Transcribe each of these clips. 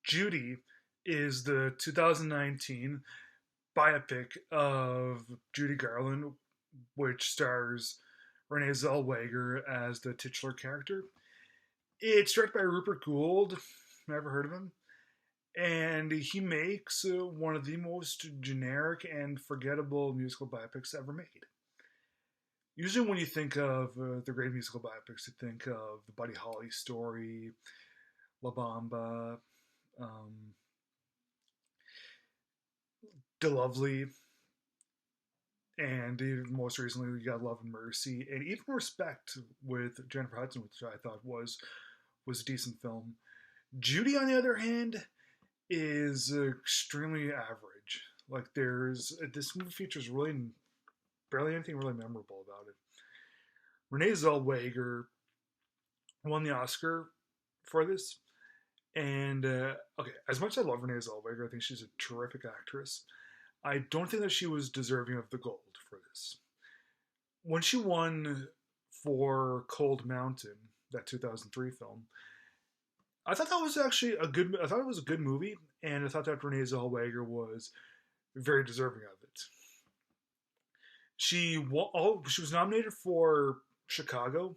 Judy is the 2019 biopic of Judy Garland, which stars Renee Zellwegger as the titular character. It's directed by Rupert Gould. Never heard of him. And he makes one of the most generic and forgettable musical biopics ever made. Usually, when you think of the great musical biopics, you think of the Buddy Holly story, La Bamba, um, De Lovely, and even most recently we got Love and Mercy, and even Respect with Jennifer Hudson, which I thought was a decent film. Judy, on the other hand, is extremely average. Like there's this movie features really barely anything really memorable about it. Renee Zellweger won the Oscar for this, and okay, as much as I love Renee Zellweger, I think she's a terrific actress. I don't think that she was deserving of the gold for this. When she won for Cold Mountain, that 2003 film, I thought that was actually a good. I thought it was a good movie, and I thought that Renee Zellweger was very deserving of it. She was nominated for Chicago,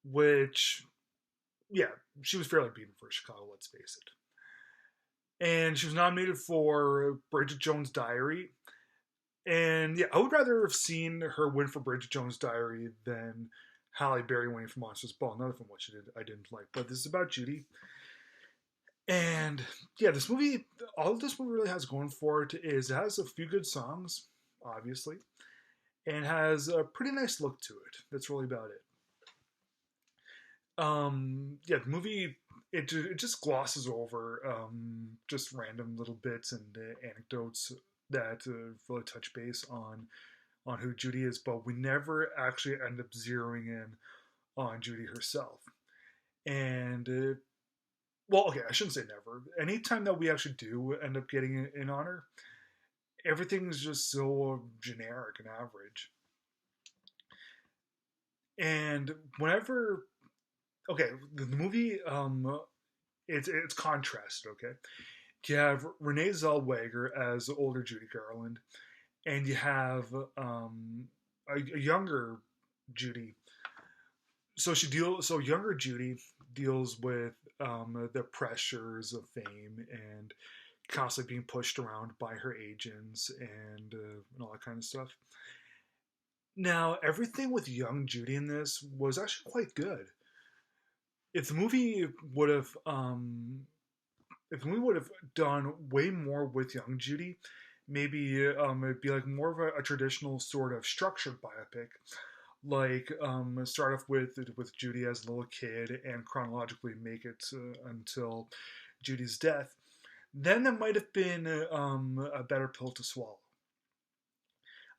which yeah, she was fairly beaten for Chicago. Let's face it. And she was nominated for Bridget Jones' Diary. And yeah, I would rather have seen her win for Bridget Jones' Diary than Halle Berry winning for Monsters Ball. Another film which I didn't like. But this is about Judy. And yeah, this movie, all this movie really has going for it is it has a few good songs, obviously, and has a pretty nice look to it. That's really about it. Yeah, the movie it just glosses over just random little bits and anecdotes that really touch base on who Judy is, but we never actually end up zeroing in on Judy herself. And well, okay, I shouldn't say never. Anytime that we actually do end up getting in on her, everything's just so generic and average. And whenever okay, the movie it's contrasted. Okay, you have Renee Zellweger as older Judy Garland, and you have a younger Judy. So younger Judy deals with the pressures of fame and constantly being pushed around by her agents and all that kind of stuff. Now, everything with young Judy in this was actually quite good. If the movie would have if the movie would have done way more with young Judy, maybe it'd be like more of a traditional sort of structured biopic, like start off with Judy as a little kid and chronologically make it until Judy's death. Then that might have been a better pill to swallow.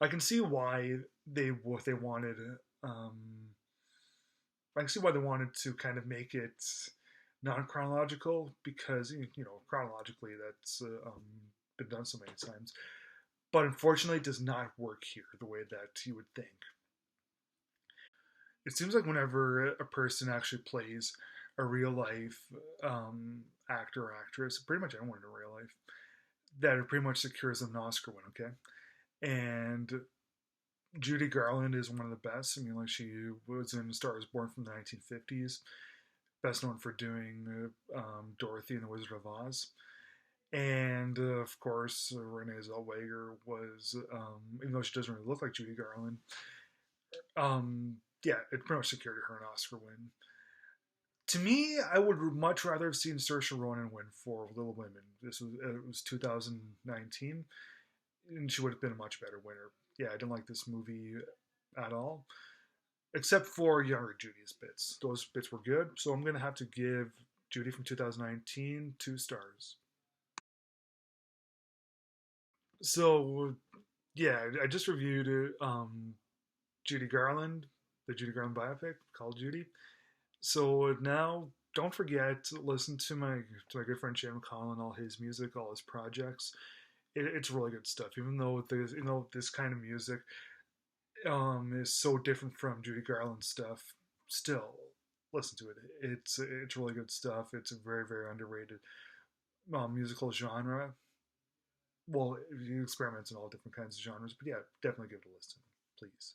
I can see why they wanted. I can see why they wanted to kind of make it non-chronological because chronologically that's been done so many times. But unfortunately, it does not work here the way that you would think. It seems like whenever a person actually plays a real life actor or actress, pretty much anyone in real life, that it pretty much secures them an Oscar win. Okay, and Judy Garland is one of the best. I mean, like she was in *Star Is Born* from the 1950s, best known for doing Dorothy in *The Wizard of Oz*. And of course, Renee Zellweger was, even though she doesn't really look like Judy Garland, yeah, it pretty much secured her an Oscar win. To me, I would much rather have seen Saoirse Ronan win for *Little Women*. It was 2019, and she would have been a much better winner. Yeah, I didn't like this movie at all, except for younger Judy's bits. Those bits were good, so I'm gonna have to give Judy from 2019 2 stars. So yeah, I just reviewed Judy Garland, the Judy Garland biopic called Judy. So now don't forget to listen to my good friend Shane McConnell and all his music, all his projects. It's really good stuff. This kind of music is so different from Judy Garland stuff, still listen to it. It's really good stuff. It's very very underrated. musical genre. Well, he experiments in all different kinds of genres, but yeah, definitely give it a listen, please.